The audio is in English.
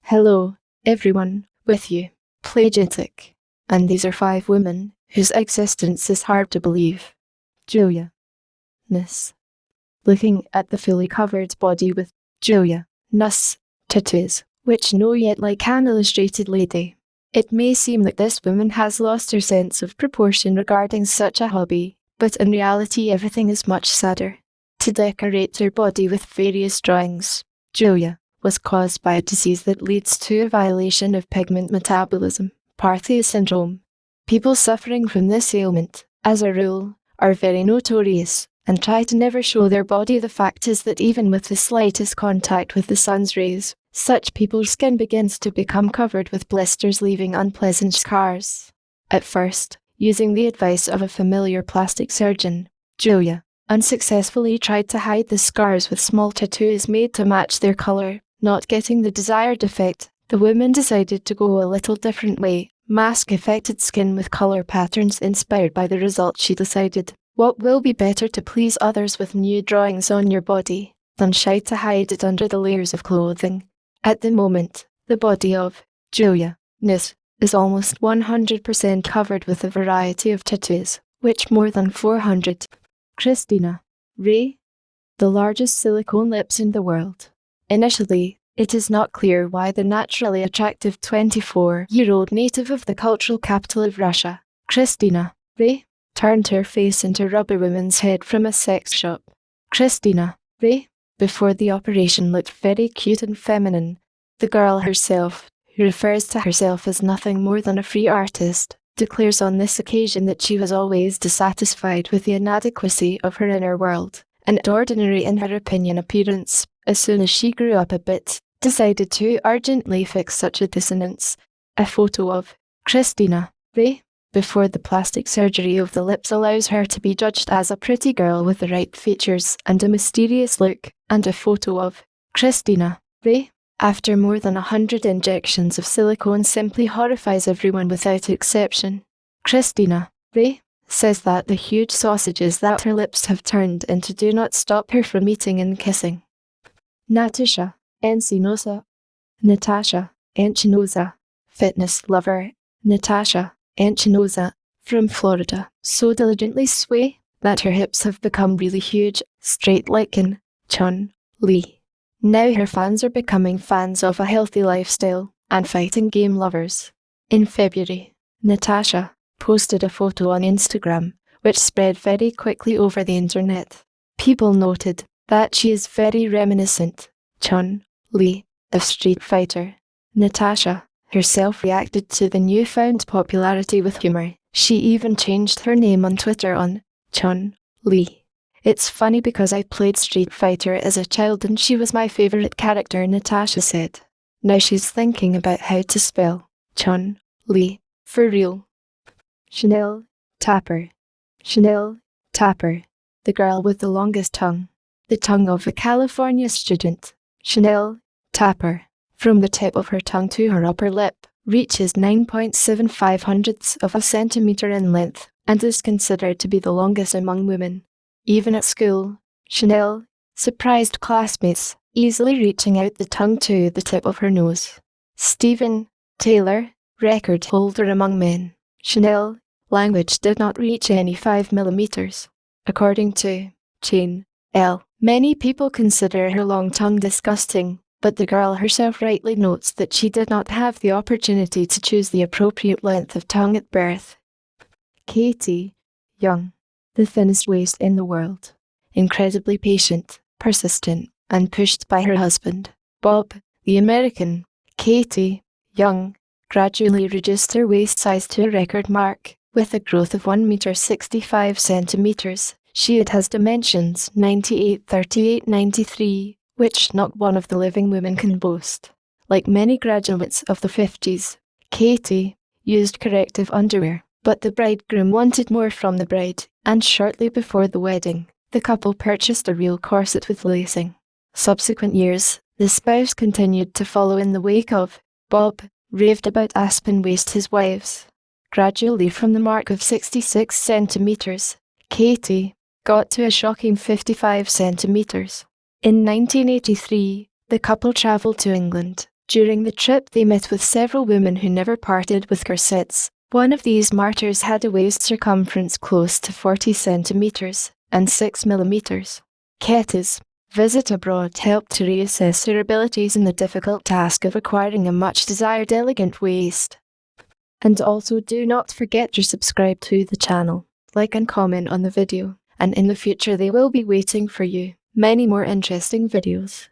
Hello, everyone, with you, Plagiatic. And these are 5 women whose existence is hard to believe. Julia. Ness. Looking at the fully covered body with Julia. Nuss. Tattoos, which know yet like an illustrated lady. It may seem that this woman has lost her sense of proportion regarding such a hobby, but in reality everything is much sadder. To decorate her body with various drawings, Julia was caused by a disease that leads to a violation of pigment metabolism, Parthian syndrome. People suffering from this ailment, as a rule, are very notorious and try to never show their body. The fact is that even with the slightest contact with the sun's rays, such people's skin begins to become covered with blisters, leaving unpleasant scars. At first, using the advice of a familiar plastic surgeon, Julia unsuccessfully tried to hide the scars with small tattoos made to match their color. Not getting the desired effect, the woman decided to go a little different way, mask affected skin with color patterns. Inspired by the result, she decided, what will be better to please others with new drawings on your body than try to hide it under the layers of clothing. At the moment, the body of Julia Ness is almost 100% covered with a variety of tattoos, which more than 400. Cristina. Ray. The largest silicone lips in the world. Initially, it is not clear why the naturally attractive 24-year-old native of the cultural capital of Russia, Cristina Ray, turned her face into Rubber Woman's head from a sex shop. Cristina Ray, before the operation, looked very cute and feminine. The girl herself, who refers to herself as nothing more than a free artist, declares on this occasion that she was always dissatisfied with the inadequacy of her inner world, and ordinary in her opinion appearance. As soon as she grew up a bit, decided to urgently fix such a dissonance. A photo of Cristina Ray before the plastic surgery of the lips allows her to be judged as a pretty girl with the right features and a mysterious look, and a photo of Cristina Ray after more than 100 injections of silicone simply horrifies everyone without exception. Cristina Ray says that the huge sausages that her lips have turned into do not stop her from eating and kissing. Natasha Antonova. Natasha Antonova, fitness lover. Natasha Antonova, from Florida, so diligently sway that her hips have become really huge, straight like in Chun-Li. Now her fans are becoming fans of a healthy lifestyle and fighting game lovers. In February, Natasha posted a photo on Instagram, which spread very quickly over the internet. People noted that she is very reminiscent, Chun-Li, of Street Fighter. Natasha herself reacted to the newfound popularity with humor. She even changed her name on Twitter on Chun-Li. It's funny because I played Street Fighter as a child and she was my favorite character, Natasha said. Now she's thinking about how to spell Chun-Li for real. Chanel Tapper. Chanel Tapper, the girl with the longest tongue. The tongue of a California student, Chanel Tapper, from the tip of her tongue to her upper lip, reaches 9.75 of a centimeter in length and is considered to be the longest among women. Even at school, Chanel surprised classmates, easily reaching out the tongue to the tip of her nose. Stephen Taylor, record holder among men, Chanel language did not reach any 5 millimeters. According to Chain L. Many people consider her long tongue disgusting, but the girl herself rightly notes that she did not have the opportunity to choose the appropriate length of tongue at birth. Katy Young. The thinnest waist in the world. Incredibly patient, persistent, and pushed by her husband, Bob, the American. Katy Young gradually reduced her waist size to a record mark, with a growth of 1.65 meters. She has dimensions 98, 38, 93, which not one of the living women can boast. Like many graduates of the 50s, Katy used corrective underwear, but the bridegroom wanted more from the bride, and shortly before the wedding, the couple purchased a real corset with lacing. Subsequent years, the spouse continued to follow in the wake of Bob, raved about aspen waist his wives. Gradually from the mark of 66 centimeters, Katy got to a shocking 55 centimeters. In 1983, the couple travelled to England, During the trip, they met with several women who never parted with corsets. One of these martyrs had a waist circumference close to 40 centimeters and 6 millimeters. Katy's visit abroad helped to reassess her abilities in the difficult task of acquiring a much-desired elegant waist. And also, do not forget to subscribe to the channel, like and comment on the video, and in the future they will be waiting for you many more interesting videos.